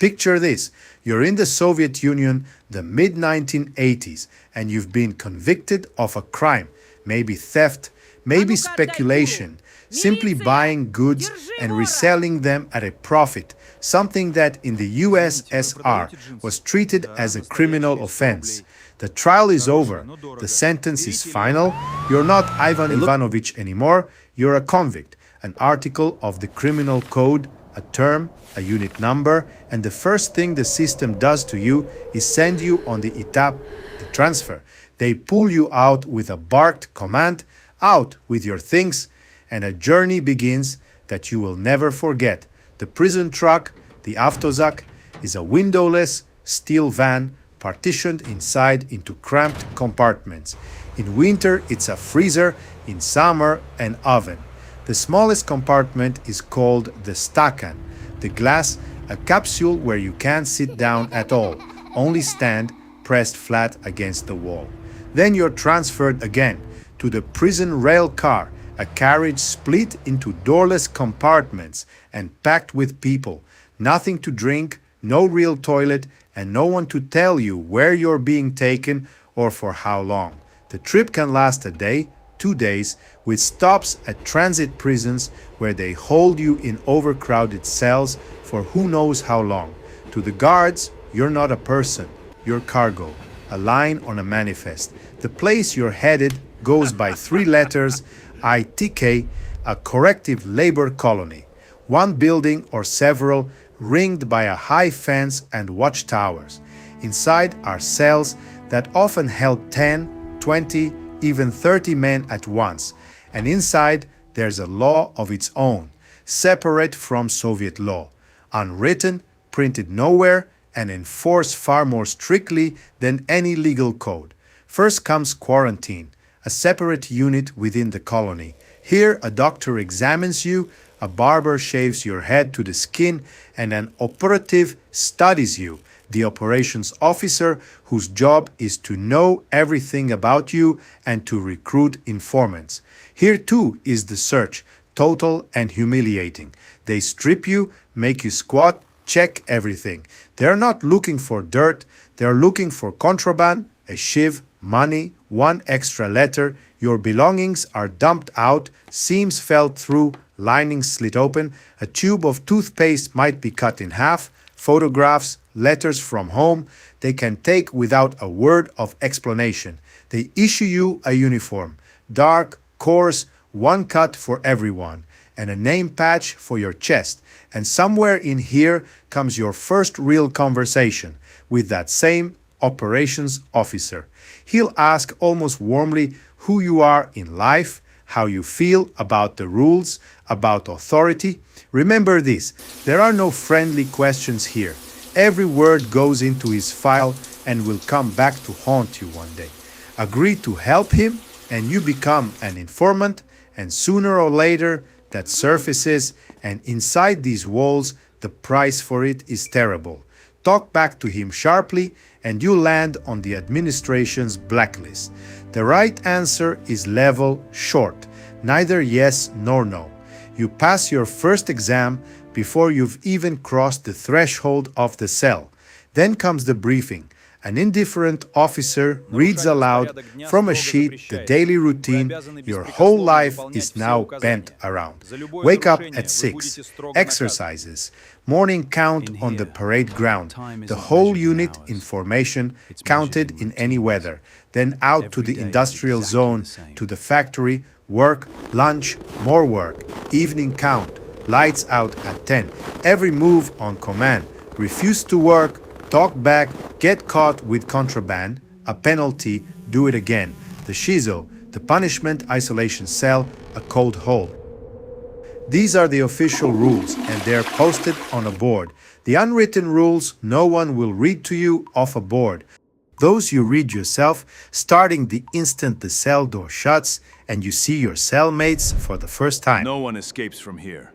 Picture this, you're in the Soviet Union, the mid-1980s, and you've been convicted of a crime, maybe theft, maybe speculation, simply buying goods and reselling them at a profit, something that in the USSR was treated as a criminal offense. The trial is over, the sentence is final, you're not Ivan Ivanovich anymore, you're a convict, an article of the criminal code, a term, a unit number, and the first thing the system does to you is send you on the ETAP, the transfer. They pull you out with a barked command, out with your things, and a journey begins that you will never forget. The prison truck, the Avtozak, is a windowless steel van partitioned inside into cramped compartments. In winter, it's a freezer, in summer, an oven. The smallest compartment is called the stakan, the glass, a capsule where you can't sit down at all, only stand pressed flat against the wall. Then you're transferred again to the prison rail car, a carriage split into doorless compartments and packed with people, nothing to drink, no real toilet, and no one to tell you where you're being taken or for how long. The trip can last a day, 2 days, with stops at transit prisons where they hold you in overcrowded cells for who knows how long. To the guards, you're not a person, you're cargo, a line on a manifest. The place you're headed goes by 3 letters, ITK, a corrective labor colony. One building or several, ringed by a high fence and watchtowers. Inside are cells that often held 10, 20, even 30 men at once. And inside there's a law of its own, separate from Soviet law, unwritten, printed nowhere, and enforced far more strictly than any legal code. First comes quarantine, a separate unit within the colony. Here a doctor examines you, a barber shaves your head to the skin, and an operative studies you, the operations officer whose job is to know everything about you and to recruit informants. Here too is the search, total and humiliating. They strip you, make you squat, check everything. They're not looking for dirt, they're looking for contraband, a shiv, money, 1 extra letter. Your belongings are dumped out, seams fell through, linings slit open, a tube of toothpaste might be cut in half, photographs, letters from home, they can take without a word of explanation. They issue you a uniform, dark, coarse, 1 cut for everyone, and a name patch for your chest. And somewhere in here comes your first real conversation with that same operations officer. He'll ask almost warmly who you are in life, how you feel about the rules, about authority. Remember this, there are no friendly questions here. Every word goes into his file and will come back to haunt you one day. Agree to help him and you become an informant, and sooner or later that surfaces, and inside these walls the price for it is terrible. Talk back to him sharply and you land on the administration's blacklist. The right answer is level short, neither yes nor no. You pass your first exam before you've even crossed the threshold of the cell. Then comes the briefing. An indifferent officer reads aloud from a sheet the daily routine your whole life is now bent around. Wake up at 6. Exercises. Morning count on the parade ground. The whole unit in formation, counted in any weather. Then out to the industrial zone, to the factory, work, lunch, more work. Evening count. Lights out at 10. Every move on command. Refuse to work. Talk back, get caught with contraband, a penalty, do it again. The shizo, the punishment isolation cell, a cold hole. These are the official rules and they're posted on a board. The unwritten rules no one will read to you off a board. Those you read yourself, starting the instant the cell door shuts and you see your cellmates for the first time. No one escapes from here.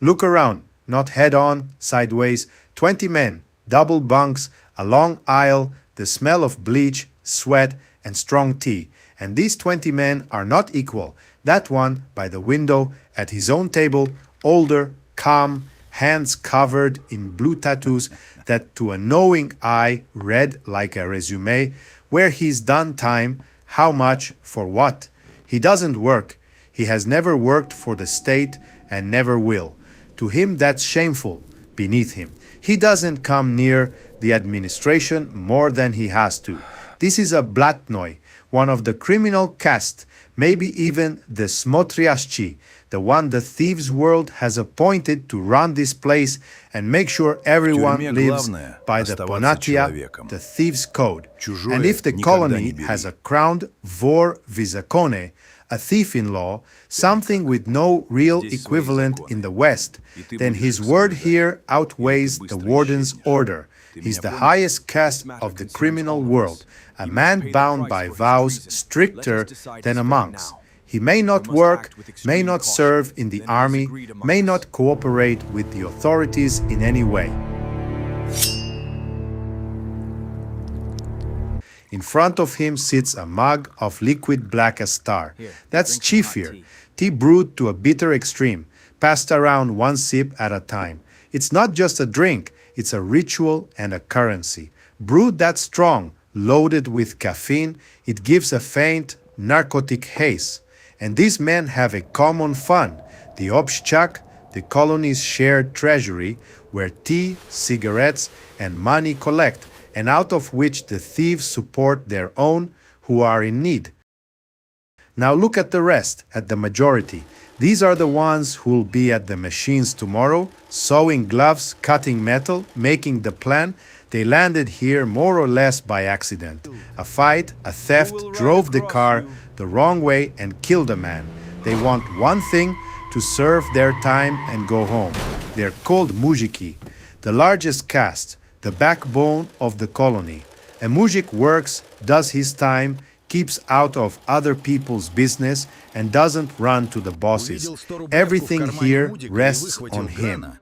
Look around, not head-on, sideways, 20 men, double bunks, a long aisle, the smell of bleach, sweat, and strong tea. And these 20 men are not equal. That one by the window at his own table, older, calm, hands covered in blue tattoos that to a knowing eye read like a resume where he's done time, how much, for what. He doesn't work. He has never worked for the state and never will. To him, that's shameful, beneath him. He doesn't come near the administration more than he has to. This is a blatnoy, one of the criminal caste, maybe even the smotriashchi, the one the thieves' world has appointed to run this place and make sure everyone lives by the ponatia, the thieves' code. And if the colony has a crowned vor vizakone, a thief-in-law, something with no real equivalent in the West, then his word here outweighs the warden's order. He's the highest caste of the criminal world, a man bound by vows stricter than a monk's. He may not work, may not serve in the army, may not cooperate with the authorities in any way. In front of him sits a mug of liquid black as tar. That's chifir, tea brewed to a bitter extreme, passed around one sip at a time. It's not just a drink, it's a ritual and a currency. Brewed that strong, loaded with caffeine, it gives a faint, narcotic haze. And these men have a common fund, the obshchak, the colony's shared treasury, where tea, cigarettes, and money collect, and out of which the thieves support their own who are in need. Now look at the rest, at the majority. These are the ones who'll be at the machines tomorrow, sewing gloves, cutting metal, making the plan. They landed here more or less by accident. A fight, a theft, drove the car the wrong way and killed a man. They want one thing, to serve their time and go home. They're called muzhiki, the largest caste, the backbone of the colony. A muzhik works, does his time, keeps out of other people's business, and doesn't run to the bosses. Everything here rests on him.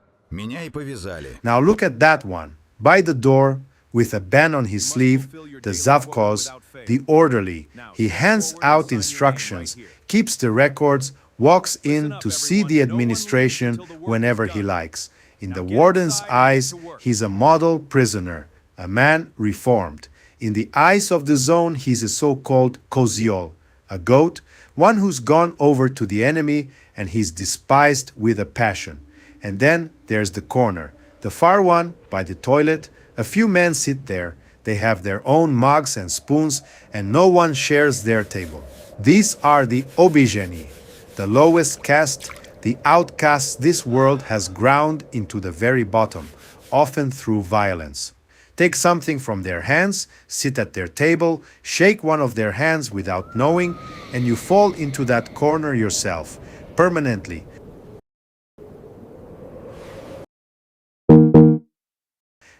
Now look at that one, by the door, with a band on his sleeve, the zavkoz, the orderly. He hands out instructions, keeps the records, walks in to see the administration whenever he likes. In the warden's eyes, he's a model prisoner, a man reformed. In the eyes of the zone, he's a so-called koziol, a goat, one who's gone over to the enemy and he's despised with a passion. And then there's the corner, the far one by the toilet. A few men sit there. They have their own mugs and spoons, and no one shares their table. These are the obijeni, the lowest caste, the outcasts this world has ground into the very bottom, often through violence. Take something from their hands, sit at their table, shake one of their hands without knowing, and you fall into that corner yourself, permanently.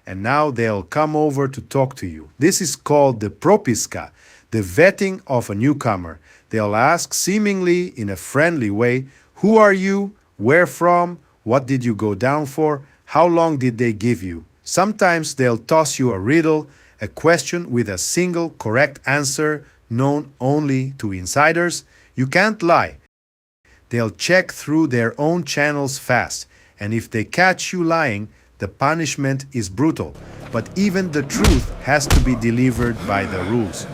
And now they'll come over to talk to you. This is called the propiska, the vetting of a newcomer. They'll ask, seemingly in a friendly way, who are you, where from, what did you go down for, how long did they give you? Sometimes they'll toss you a riddle, a question with a single correct answer known only to insiders. You can't lie. They'll check through their own channels fast, and if they catch you lying, the punishment is brutal, but even the truth has to be delivered by the rules.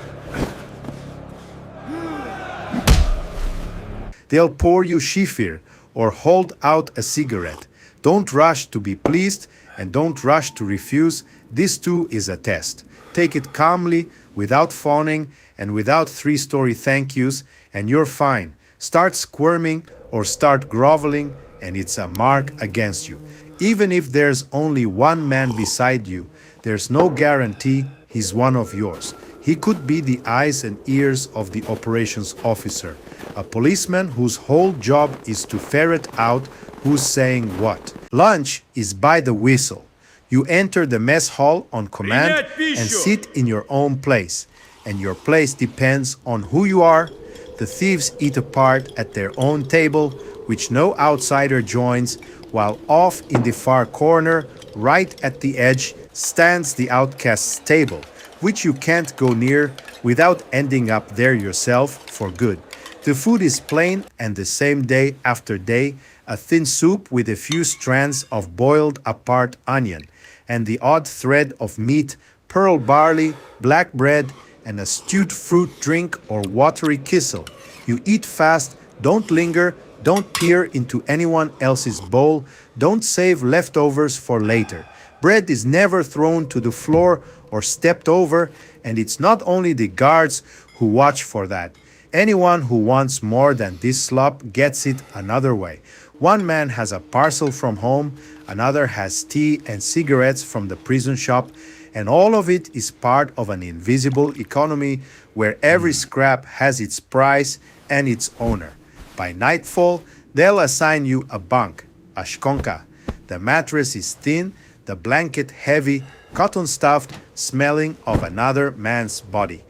They'll pour you shifir or hold out a cigarette. Don't rush to be pleased and don't rush to refuse. This too is a test. Take it calmly, without fawning and without three-story thank yous, and you're fine. Start squirming or start groveling, and it's a mark against you. Even if there's only one man beside you, there's no guarantee he's one of yours. He could be the eyes and ears of the operations officer, a policeman whose whole job is to ferret out who's saying what. Lunch is by the whistle. You enter the mess hall on command and sit in your own place. And your place depends on who you are. The thieves eat apart at their own table, which no outsider joins, while off in the far corner, right at the edge, stands the outcast's table, which you can't go near without ending up there yourself for good. The food is plain and the same day after day, a thin soup with a few strands of boiled apart onion and the odd thread of meat, pearl barley, black bread, and a stewed fruit drink or watery kissel. You eat fast, don't linger, don't peer into anyone else's bowl, don't save leftovers for later. Bread is never thrown to the floor or stepped over, and it's not only the guards who watch for that. Anyone who wants more than this slop gets it another way. One man has a parcel from home, another has tea and cigarettes from the prison shop, and all of it is part of an invisible economy where every scrap has its price and its owner. By nightfall, they'll assign you a bunk, a shkonka. The mattress is thin, the blanket heavy, cotton stuffed, smelling of another man's body.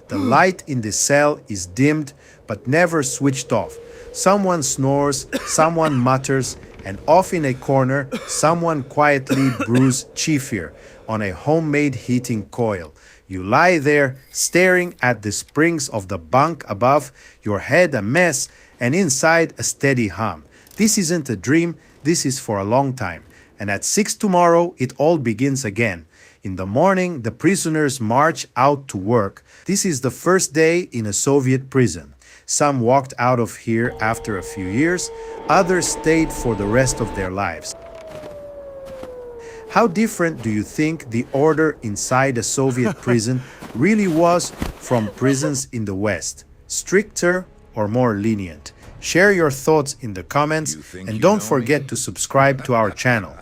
The light in the cell is dimmed but never switched off. Someone snores, someone mutters, and off in a corner, someone quietly brews chifir on a homemade heating coil. You lie there, staring at the springs of the bunk above, your head a mess, and inside a steady hum. This isn't a dream, this is for a long time. And at 6 tomorrow, it all begins again. In the morning, the prisoners march out to work. This is the first day in a Soviet prison. Some walked out of here after a few years, others stayed for the rest of their lives. How different do you think the order inside a Soviet prison really was from prisons in the West? Stricter or more lenient? Share your thoughts in the comments and don't forget to subscribe to our channel.